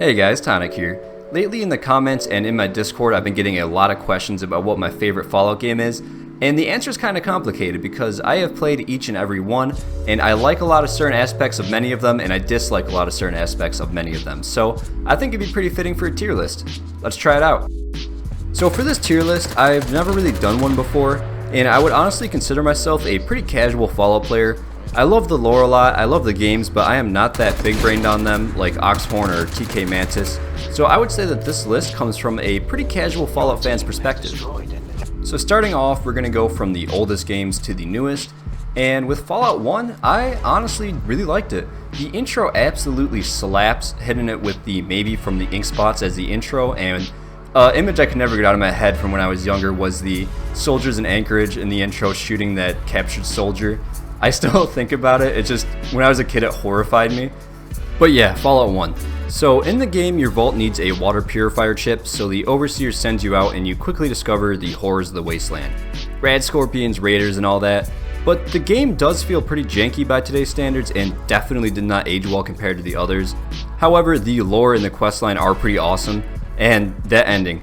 Hey guys, Tonic here. Lately in the comments and in my Discord, I've been getting a lot of questions about what my favorite Fallout game is, and the answer is kind of complicated because I have played each and every one, and I like a lot of certain aspects of many of them, and I dislike a lot of certain aspects of many of them. So I think it'd be pretty fitting for a tier list. Let's try it out. So for this tier list, I've never really done one before, and I would honestly consider myself a pretty casual Fallout player. I love the lore a lot, I love the games, but I am not that big-brained on them like Oxhorn or TK Mantis. So I would say that this list comes from a pretty casual Fallout fan's perspective. So starting off, we're going to go from the oldest games to the newest. And with Fallout 1, I honestly really liked it. The intro absolutely slaps, hitting it with the maybe from the ink spots as the intro, and image I could never get out of my head from when I was younger was the soldiers in Anchorage in the intro shooting that captured soldier. I still think about it, just when I was a kid it horrified me. But yeah, Fallout 1. So in the game, your vault needs a water purifier chip, so the Overseer sends you out and you quickly discover the horrors of the wasteland. Rad scorpions, raiders, and all that. But the game does feel pretty janky by today's standards and definitely did not age well compared to the others. However, the lore and the questline are pretty awesome, and that ending.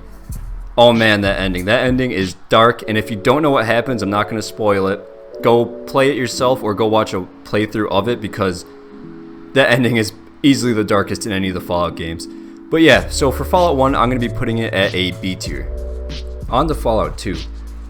Oh man, that ending is dark, and if you don't know what happens, I'm not going to spoil it. Go play it yourself or go watch a playthrough of it because that ending is easily the darkest in any of the Fallout games. But yeah, so for Fallout 1, I'm going to be putting it at a B tier. On to Fallout 2.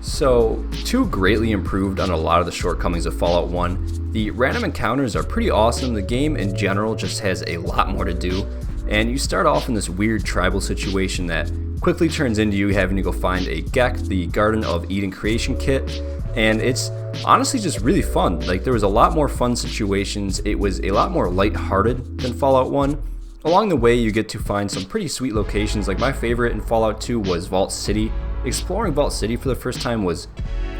So, 2 greatly improved on a lot of the shortcomings of Fallout 1. The random encounters are pretty awesome, the game in general just has a lot more to do, and you start off in this weird tribal situation that quickly turns into you having to go find a Gek, the Garden of Eden creation kit, and it's honestly just really fun. Like, there was a lot more fun situations, it was a lot more lighthearted than Fallout 1. Along the way, you get to find some pretty sweet locations, like my favorite in Fallout 2 was Vault City. Exploring Vault City for the first time was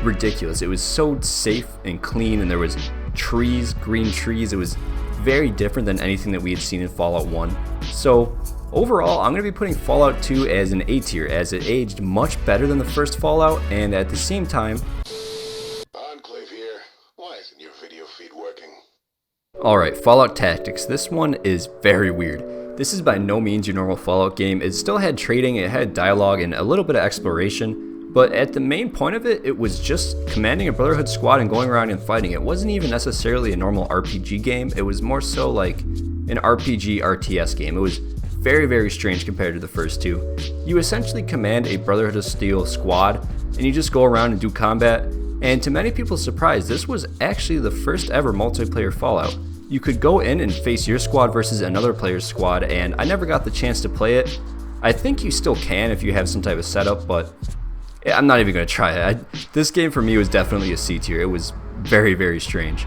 ridiculous. It was so safe and clean, and there was trees, green trees. It was very different than anything that we had seen in Fallout 1. So overall, I'm going to be putting Fallout 2 as an A tier, as it aged much better than the first Fallout, and at the same time, Alright, Fallout Tactics. This one is very weird. This is by no means your normal Fallout game. It still had trading, it had dialogue, and a little bit of exploration, but at the main point of it, it was just commanding a Brotherhood squad and going around and fighting. It wasn't even necessarily a normal RPG game, it was more so like an RPG RTS game. It was very, very strange compared to the first two. You essentially command a Brotherhood of Steel squad, and you just go around and do combat. And to many people's surprise, this was actually the first ever multiplayer Fallout. You could go in and face your squad versus another player's squad, and I never got the chance to play it. I think you still can if you have some type of setup, but I'm not even going to try it. This game for me was definitely a C tier. It was very, very strange.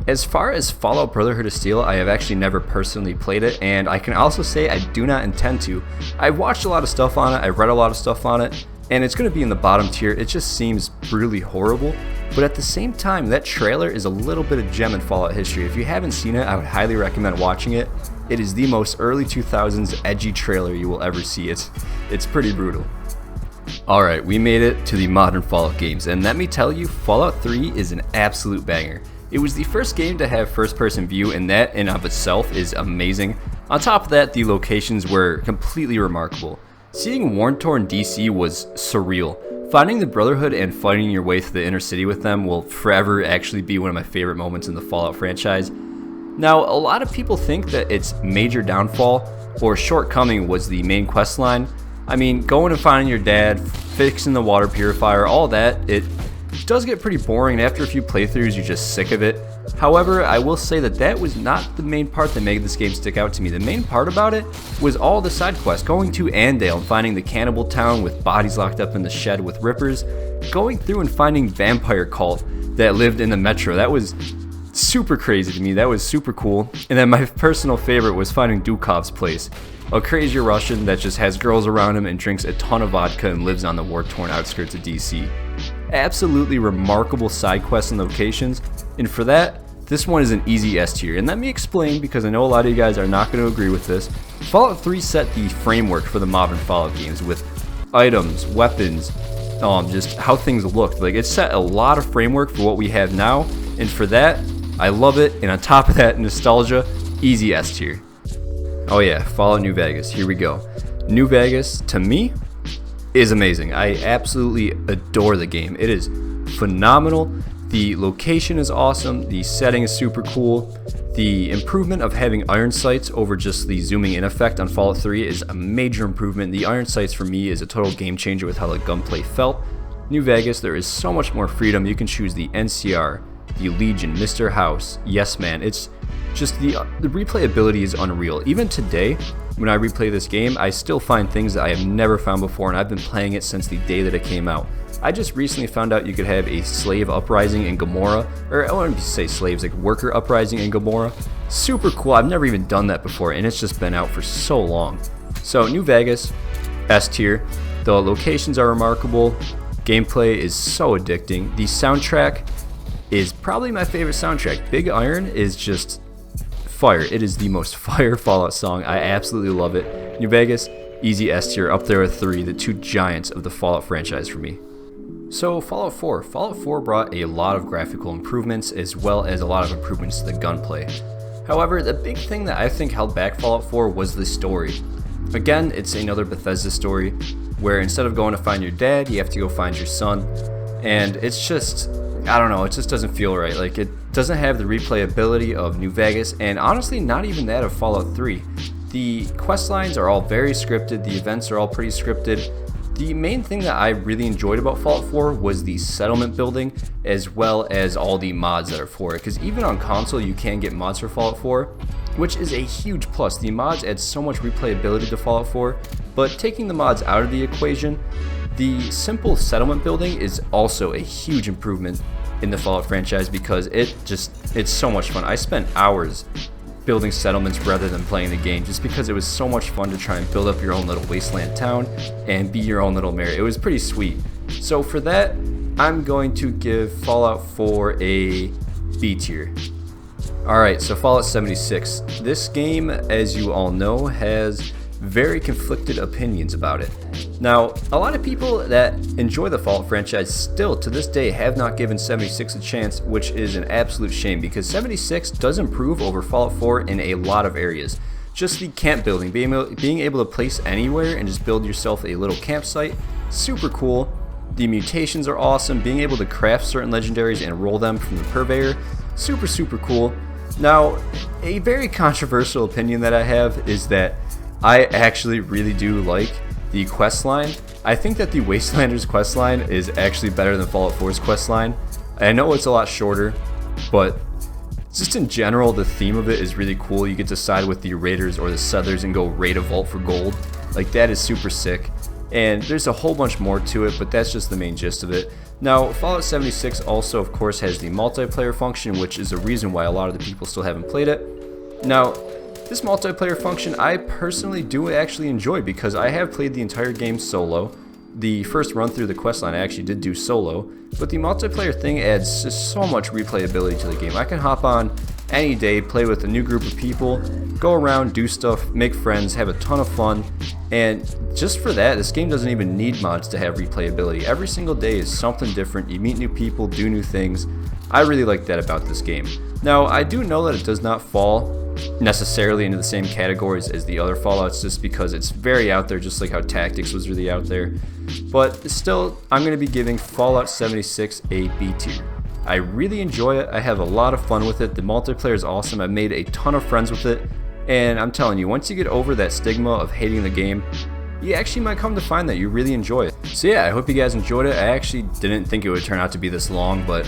As far as Fallout Brotherhood of Steel, I have actually never personally played it, and I can also say I do not intend to. I've watched a lot of stuff on it, I've read a lot of stuff on it, and it's going to be in the bottom tier. It just seems brutally horrible, but at the same time, that trailer is a little bit of gem in Fallout history. If you haven't seen it, I would highly recommend watching it. It is the most early 2000s edgy trailer you will ever see. It's pretty brutal. Alright, we made it to the modern Fallout games, and let me tell you, Fallout 3 is an absolute banger. It was the first game to have first-person view, and that in of itself is amazing. On top of that, the locations were completely remarkable. Seeing Warrenton, DC was surreal. Finding the Brotherhood and fighting your way through the inner city with them will forever actually be one of my favorite moments in the Fallout franchise. Now, a lot of people think that its major downfall or shortcoming was the main quest line. I mean, going and finding your dad, fixing the water purifier, all that, it does get pretty boring, and after a few playthroughs you're just sick of it. However, I will say that that was not the main part that made this game stick out to me. The main part about it was all the side quests, going to Andale and finding the cannibal town with bodies locked up in the shed with rippers, going through and finding vampire cult that lived in the metro. That was super crazy to me, that was super cool. And then my personal favorite was finding Dukov's place, a crazy Russian that just has girls around him and drinks a ton of vodka and lives on the war-torn outskirts of DC. Absolutely remarkable side quests and locations, and for that, this one is an easy S tier. And let me explain, because I know a lot of you guys are not going to agree with this. Fallout 3 set the framework for the modern Fallout games with items, weapons, just how things looked. Like, it set a lot of framework for what we have now, and for that, I love it. And on top of that, nostalgia, easy S tier. Oh yeah, Fallout New Vegas. Here we go. New Vegas, to me, is amazing. I absolutely adore the game. It is phenomenal. The location is awesome. The setting is super cool. The improvement of having iron sights over just the zooming in effect on Fallout 3 is a major improvement. The iron sights for me is a total game changer with how the gunplay felt. New Vegas, there is so much more freedom. You can choose the NCR, the Legion, Mr. House, Yes Man. It's just the replayability is unreal. Even today, when I replay this game, I still find things that I have never found before, and I've been playing it since the day that it came out. I just recently found out you could have a slave uprising in Gomorrah, or I wouldn't say slaves, like worker uprising in Gomorrah. Super cool. I've never even done that before, and it's just been out for so long. So New Vegas, S tier. The locations are remarkable. Gameplay is so addicting. The soundtrack is probably my favorite soundtrack. Big Iron is just fire. It is the most fire Fallout song. I absolutely love it. New Vegas, easy S tier, up there with 3, the two giants of the Fallout franchise for me. So Fallout 4. Fallout 4 brought a lot of graphical improvements as well as a lot of improvements to the gunplay. However, the big thing that I think held back Fallout 4 was the story. Again, it's another Bethesda story where instead of going to find your dad, you have to go find your son. And it's just, I don't know, it just doesn't feel right. Like, it doesn't have the replayability of New Vegas, and honestly not even that of Fallout 3. The quest lines are all very scripted, the events are all pretty scripted. The main thing that I really enjoyed about Fallout 4 was the settlement building, as well as all the mods that are for it, because even on console you can get mods for Fallout 4, which is a huge plus. The mods add so much replayability to Fallout 4, but taking the mods out of the equation, the simple settlement building is also a huge improvement in the Fallout franchise because it's so much fun. I spent hours building settlements rather than playing the game just because it was so much fun to try and build up your own little wasteland town and be your own little mayor. It was pretty sweet. So for that, I'm going to give Fallout 4 a B tier. Alright, so Fallout 76. This game, as you all know, has very conflicted opinions about it. Now, a lot of people that enjoy the Fallout franchise still to this day have not given 76 a chance, which is an absolute shame because 76 does improve over Fallout 4 in a lot of areas. Just the camp building, being able to place anywhere and just build yourself a little campsite, super cool. The mutations are awesome, being able to craft certain legendaries and roll them from the purveyor, super cool. Now, a very controversial opinion that I have is that I actually really do like the quest line. I think that the Wastelanders quest line is actually better than Fallout 4's quest line. I know it's a lot shorter, but just in general, the theme of it is really cool. You get to side with the raiders or the settlers and go raid a vault for gold. Like, that is super sick. And there's a whole bunch more to it, but that's just the main gist of it. Now, Fallout 76 also, of course, has the multiplayer function, which is a reason why a lot of the people still haven't played it. Now, this multiplayer function I personally do actually enjoy because I have played the entire game solo. The first run through the questline I actually did do solo, but the multiplayer thing adds just so much replayability to the game. I can hop on any day, play with a new group of people, go around, do stuff, make friends, have a ton of fun, and just for that, this game doesn't even need mods to have replayability. Every single day is something different. You meet new people, do new things. I really like that about this game. Now, I do know that it does not fall necessarily into the same categories as the other Fallouts just because it's very out there, just like how Tactics was really out there. But still, I'm going to be giving Fallout 76 a B tier. I really enjoy it. I have a lot of fun with it. The multiplayer is awesome. I've made a ton of friends with it. And I'm telling you, once you get over that stigma of hating the game, you actually might come to find that you really enjoy it. So yeah, I hope you guys enjoyed it. I actually didn't think it would turn out to be this long, but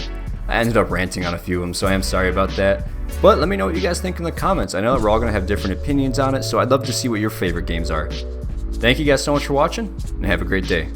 I ended up ranting on a few of them, so I am sorry about that. But let me know what you guys think in the comments. I know that we're all going to have different opinions on it, so I'd love to see what your favorite games are. Thank you guys so much for watching, and have a great day.